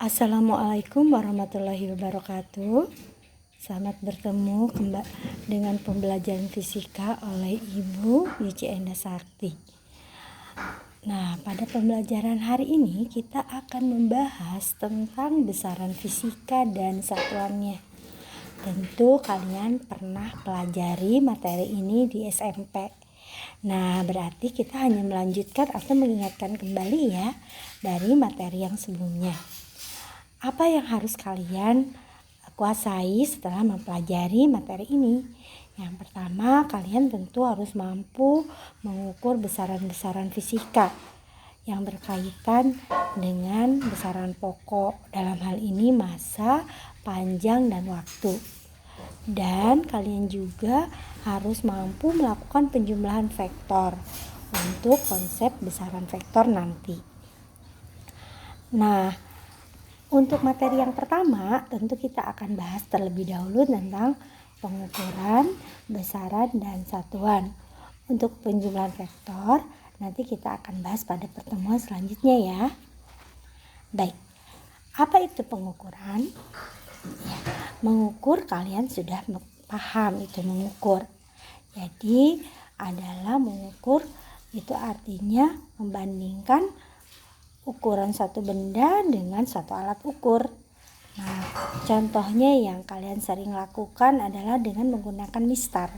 Assalamualaikum warahmatullahi wabarakatuh. Selamat bertemu dengan pembelajaran fisika oleh Ibu Yuci Enda Sakti. Nah, pada pembelajaran hari ini kita akan membahas tentang besaran fisika dan satuannya. Tentu kalian pernah pelajari materi ini di SMP. Nah, berarti kita hanya melanjutkan atau mengingatkan kembali ya dari materi yang sebelumnya. Apa yang harus kalian kuasai setelah mempelajari materi ini? Yang pertama, kalian tentu harus mampu mengukur besaran-besaran fisika yang berkaitan dengan besaran pokok, dalam hal ini massa, panjang, dan waktu. Dan kalian juga harus mampu melakukan penjumlahan vektor untuk konsep besaran vektor nanti. Nah, untuk materi yang pertama, tentu kita akan bahas terlebih dahulu tentang pengukuran, besaran, dan satuan. Untuk penjumlahan vektor, nanti kita akan bahas pada pertemuan selanjutnya ya. Baik, apa itu pengukuran? Ya, mengukur kalian sudah paham itu mengukur. Jadi adalah mengukur itu artinya membandingkan ukuran satu benda dengan satu alat ukur. Nah, contohnya yang kalian sering lakukan adalah dengan menggunakan mistar.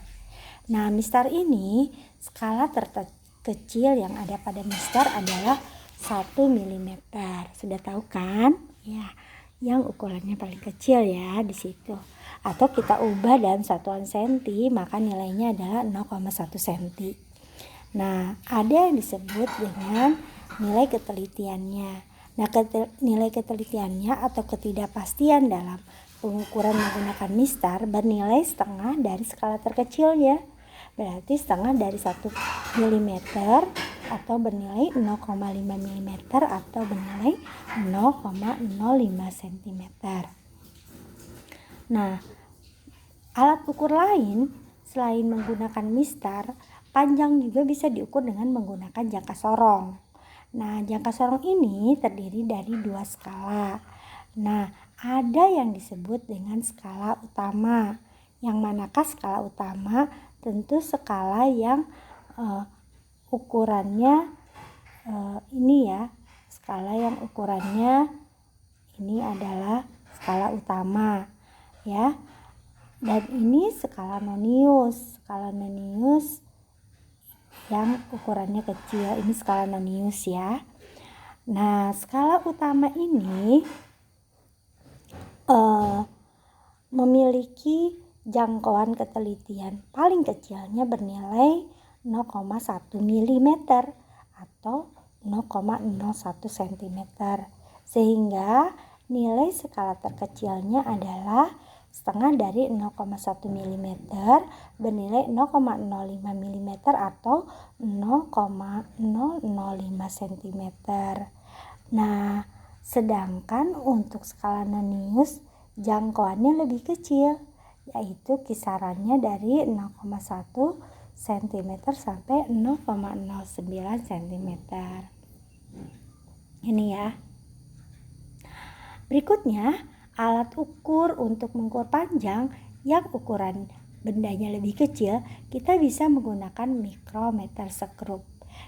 Nah, mistar ini skala terkecil yang ada pada mistar adalah 1 mm. Sudah tahu kan? Ya, yang ukurannya paling kecil ya di situ. Atau kita ubah dalam satuan senti, maka nilainya adalah 0,1 cm. Nah, ada yang disebut dengan nilai ketelitiannya. Nah, nilai ketelitiannya atau ketidakpastian dalam pengukuran menggunakan mistar bernilai setengah dari skala terkecilnya. Berarti setengah dari 1 mm atau bernilai 0,5 mm atau bernilai 0,05 cm. Nah, alat ukur lain selain menggunakan mistar, panjang juga bisa diukur dengan menggunakan jangka sorong. Nah, jangka sorong ini terdiri dari 2 skala. Nah, ada yang disebut dengan skala utama. Yang manakah skala utama? Tentu skala yang ukurannya ini ya. Skala yang ukurannya ini adalah skala utama ya. Dan ini skala nonius. Skala nonius yang ukurannya kecil, ini skala nonius ya. Nah, skala utama ini memiliki jangkauan ketelitian paling kecilnya bernilai 0,1 mm atau 0,01 cm. Sehingga nilai skala terkecilnya adalah setengah dari 0,1 mm bernilai 0,05 mm atau 0,005 cm. Nah, sedangkan untuk skala nonius jangkauannya lebih kecil, yaitu kisarannya dari 0,1 cm sampai 0,09 cm. Ini ya. Berikutnya, alat ukur untuk mengukur panjang yang ukuran bendanya lebih kecil, kita bisa menggunakan mikrometer sekrup.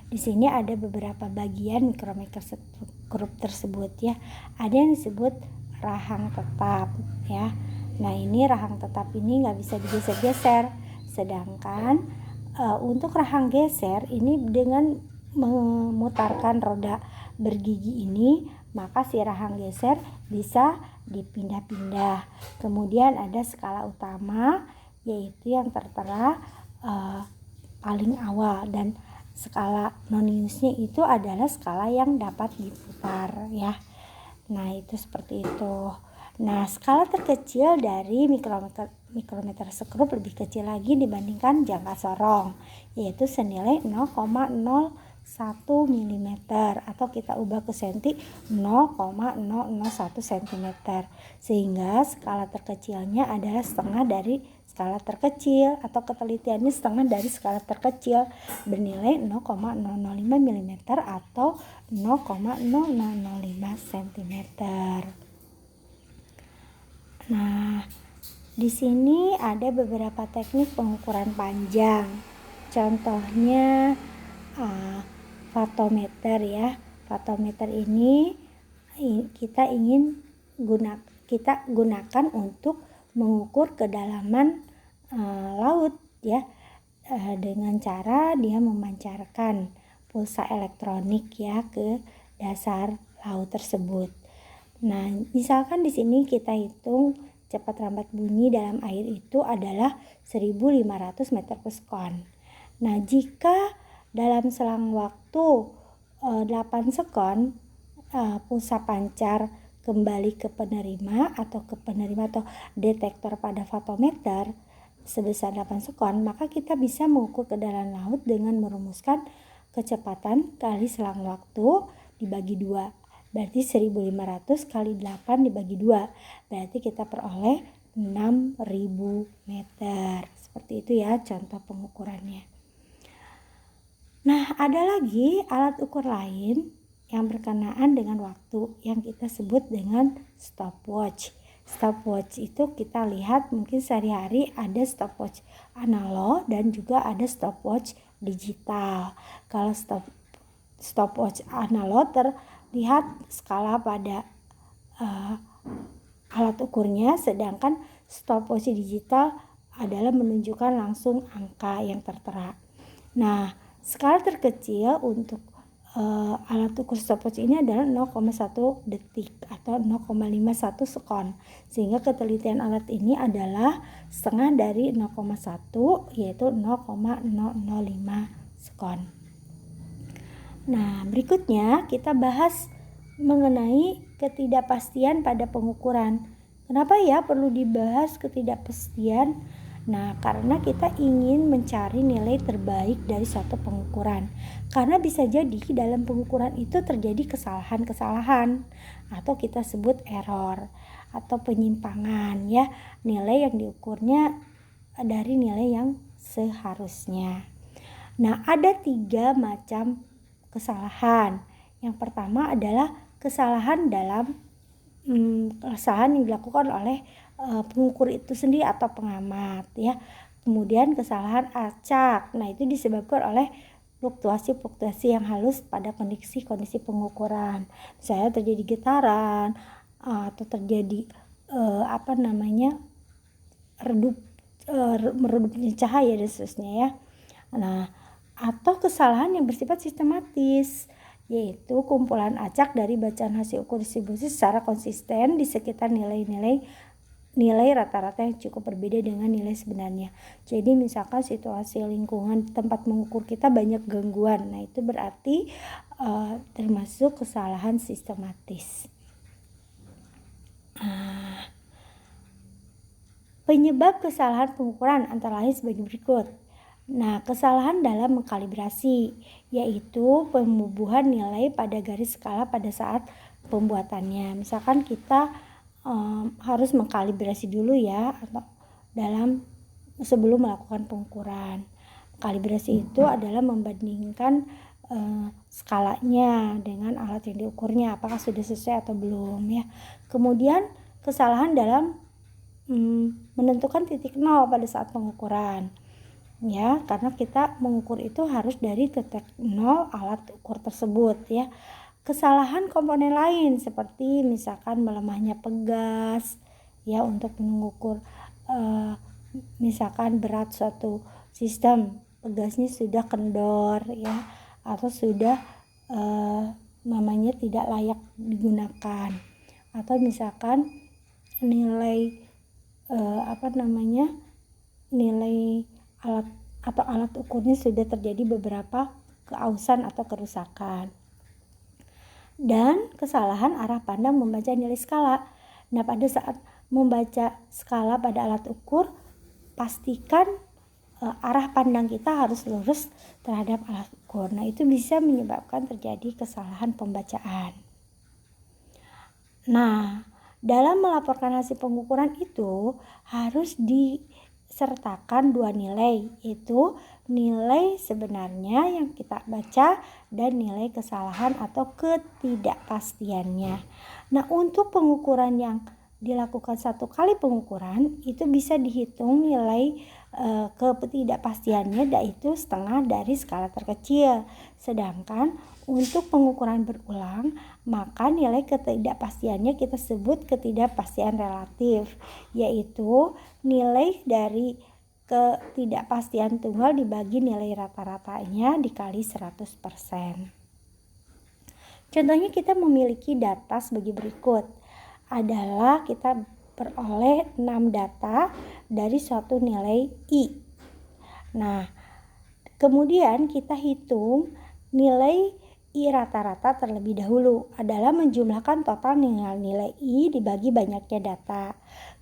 Di sini ada beberapa bagian mikrometer sekrup tersebut ya. Ada yang disebut rahang tetap ya. Nah, ini rahang tetap ini nggak bisa digeser-geser. Sedangkan untuk rahang geser ini dengan memutarkan roda bergigi ini, maka si rahang geser bisa dipindah-pindah. Kemudian ada skala utama, yaitu yang tertera paling awal, dan skala noniusnya itu adalah skala yang dapat diputar ya. Nah, itu seperti itu. Nah, skala terkecil dari mikrometer sekrup lebih kecil lagi dibandingkan jangka sorong, yaitu senilai 0,01 mm atau kita ubah ke senti 0,001 cm. Sehingga skala terkecilnya adalah setengah dari skala terkecil atau ketelitiannya setengah dari skala terkecil bernilai 0,005 mm atau 0,005 cm. Nah, di sini ada beberapa teknik pengukuran panjang. Contohnya fatometer ya. Fatometer ini kita gunakan untuk mengukur kedalaman laut ya, dengan cara dia memancarkan pulsa elektronik ya ke dasar laut tersebut. Nah, misalkan di sini kita hitung cepat lambat bunyi dalam air itu adalah 1500 meter per sekon. Nah, jika dalam selang waktu 8 sekon pulsa pancar kembali ke penerima atau detektor pada fatometer sebesar 8 sekon, maka kita bisa mengukur kedalaman laut dengan merumuskan kecepatan kali selang waktu dibagi 2. Berarti 1500 kali 8 dibagi 2. Berarti kita peroleh 6000 meter. Seperti itu ya contoh pengukurannya. Nah, ada lagi alat ukur lain yang berkenaan dengan waktu yang kita sebut dengan stopwatch. Stopwatch itu kita lihat mungkin sehari-hari ada stopwatch analog dan juga ada stopwatch digital. Kalau stopwatch analog terlihat skala pada alat ukurnya, sedangkan stopwatch digital adalah menunjukkan langsung angka yang tertera. Nah, skala terkecil untuk alat ukur stopwatch ini adalah 0,1 detik atau 0,51 sekon, sehingga ketelitian alat ini adalah setengah dari 0,1 yaitu 0,005 sekon. Nah, berikutnya kita bahas mengenai ketidakpastian pada pengukuran. Kenapa ya perlu dibahas ketidakpastian? Nah, karena kita ingin mencari nilai terbaik dari suatu pengukuran. Karena bisa jadi dalam pengukuran itu terjadi kesalahan-kesalahan atau kita sebut error atau penyimpangan ya. Nilai yang diukurnya dari nilai yang seharusnya. Nah, ada 3 macam kesalahan. Yang pertama adalah kesalahan yang dilakukan oleh pengukur itu sendiri atau pengamat ya. Kemudian kesalahan acak. Nah, itu disebabkan oleh fluktuasi yang halus pada kondisi pengukuran. Misalnya terjadi getaran atau terjadi meredupnya cahaya dan seterusnya ya. Nah, atau kesalahan yang bersifat sistematis, yaitu kumpulan acak dari bacaan hasil ukur distribusi secara konsisten di sekitar nilai rata-rata yang cukup berbeda dengan nilai sebenarnya. Jadi misalkan situasi lingkungan tempat mengukur kita banyak gangguan, nah itu berarti termasuk kesalahan sistematis. Penyebab kesalahan pengukuran antara lain sebagai berikut. Nah, kesalahan dalam mengkalibrasi, yaitu pembubuhan nilai pada garis skala pada saat pembuatannya. Misalkan kita harus mengkalibrasi dulu ya, atau sebelum melakukan pengukuran. Kalibrasi itu adalah membandingkan skalanya dengan alat yang diukurnya, apakah sudah sesuai atau belum ya. Kemudian kesalahan dalam menentukan titik nol pada saat pengukuran ya, karena kita mengukur itu harus dari titik nol alat ukur tersebut ya. Kesalahan komponen lain seperti misalkan melemahnya pegas ya untuk mengukur misalkan berat suatu sistem, pegasnya sudah kendor ya, atau sudah tidak layak digunakan, atau misalkan nilai nilai alat atau alat ukurnya sudah terjadi beberapa keausan atau kerusakan. Dan kesalahan arah pandang membaca nilai skala. Nah, pada saat membaca skala pada alat ukur, pastikan arah pandang kita harus lurus terhadap alat ukur. Nah, itu bisa menyebabkan terjadi kesalahan pembacaan. Nah, dalam melaporkan hasil pengukuran itu harus disertakan 2 nilai, yaitu nilai sebenarnya yang kita baca dan nilai kesalahan atau ketidakpastiannya. Nah, untuk pengukuran yang dilakukan 1 kali pengukuran, itu bisa dihitung nilai ketidakpastiannya, yaitu setengah dari skala terkecil. Sedangkan untuk pengukuran berulang, maka nilai ketidakpastiannya kita sebut ketidakpastian relatif, yaitu nilai dari ketidakpastian tunggal dibagi nilai rata-ratanya dikali 100%. Contohnya kita memiliki data sebagai berikut. Adalah kita peroleh 6 data dari suatu nilai I. Nah, kemudian kita hitung nilai I rata-rata terlebih dahulu, adalah menjumlahkan total nilai I dibagi banyaknya data.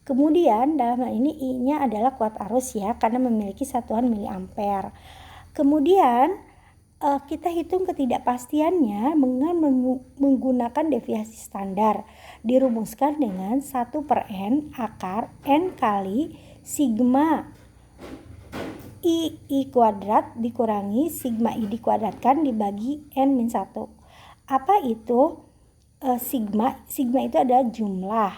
Kemudian dalam hal ini I-nya adalah kuat arus ya, karena memiliki satuan miliampere. Kemudian kita hitung ketidakpastiannya dengan menggunakan deviasi standar, dirumuskan dengan 1/n akar n kali sigma I kuadrat dikurangi sigma I dikuadratkan dibagi n-1. Apa itu sigma? Sigma itu adalah jumlah.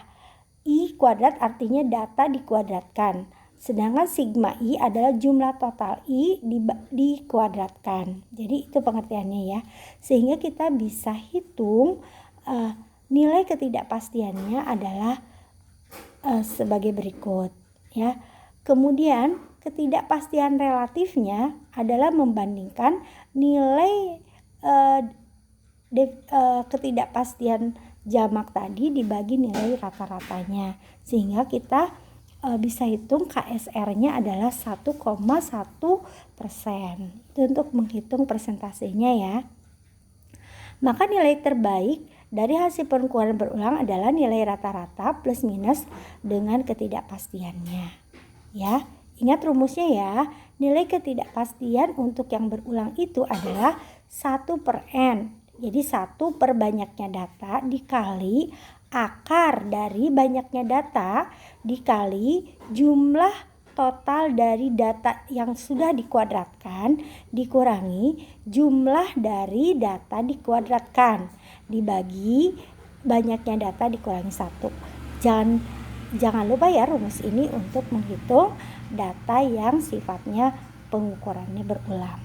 I kuadrat artinya data dikuadratkan. Sedangkan sigma I adalah jumlah total I dikuadratkan. Jadi itu pengertiannya ya. Sehingga kita bisa hitung nilai ketidakpastiannya adalah sebagai berikut ya. Kemudian ketidakpastian relatifnya adalah membandingkan nilai ketidakpastian jamak tadi dibagi nilai rata-ratanya, sehingga kita bisa hitung KSR-nya adalah 1,1%. Itu untuk menghitung persentasenya ya. Maka nilai terbaik dari hasil pengukuran berulang adalah nilai rata-rata plus minus dengan ketidakpastiannya. Ya, ingat rumusnya ya. Nilai ketidakpastian untuk yang berulang itu adalah 1/n. Jadi 1 per banyaknya data dikali akar dari banyaknya data dikali jumlah total dari data yang sudah dikuadratkan dikurangi jumlah dari data dikuadratkan dibagi banyaknya data dikurangi 1. Jangan lupa ya rumus ini untuk menghitung data yang sifatnya pengukurannya berulang.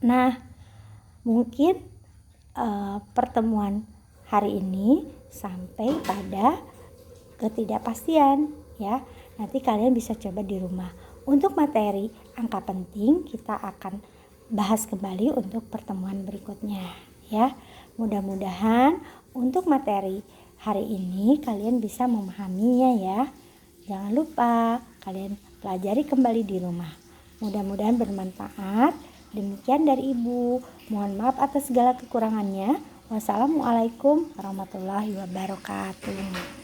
Nah, mungkin pertemuan hari ini sampai pada ketidakpastian ya. Nanti kalian bisa coba di rumah. Untuk materi angka penting kita akan bahas kembali untuk pertemuan berikutnya ya. Mudah-mudahan untuk materi hari ini kalian bisa memahaminya ya. Jangan lupa kalian pelajari kembali di rumah. Mudah-mudahan bermanfaat. Demikian dari Ibu. Mohon maaf atas segala kekurangannya. Wassalamualaikum warahmatullahi wabarakatuh.